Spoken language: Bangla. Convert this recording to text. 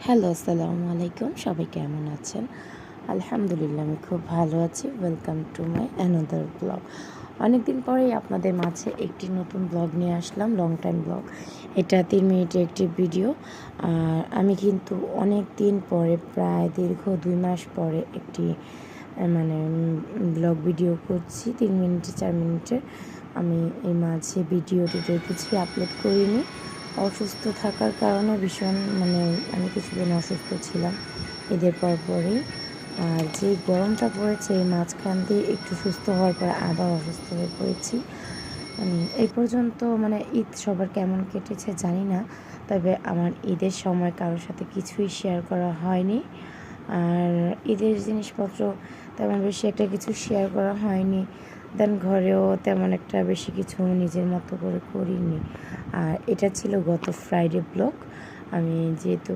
হ্যালো, আসসালামু আলাইকুম। সবাই কেমন আছেন? আলহামদুলিল্লাহ আমি খুব ভালো আছি। Welcome to my another blog. অনেকদিন পরেই আপনাদের মাঝে একটি নতুন ব্লগ নিয়ে আসলাম, লং টাইম ব্লগ। এটা 3 মিনিটের একটি ভিডিও। আর আমি কিন্তু অনেক দিন পরে, প্রায় দীর্ঘ 2 মাস পরে একটি ব্লগ ভিডিও করছি 3 মিনিটে 4 মিনিটের। আমি এই মাঝে ভিডিওটিতে কিছুই আপলোড করিনি। অসুস্থ থাকার কারণে ভীষণ আমি কিছুদিন অসুস্থ ছিলাম ঈদের পরেই। আর যে গরমটা পড়েছে এই মাঝখান দিয়ে একটু সুস্থ হওয়ার পর আবার অসুস্থ হয়ে পড়েছি। এই পর্যন্ত ঈদ সবার কেমন কেটেছে জানি না, তবে আমার ঈদের সময় কারোর সাথে কিছুই শেয়ার করা হয়নি। আর ঈদের জিনিসপত্র তেমন বেশি একটা কিছু শেয়ার করা হয়নি। দেন ঘরেও তেমন একটা বেশি কিছু নিজের মতো করে করিনি। আর এটা ছিল গত ফ্রাইডে ব্লগ। আমি যেহেতু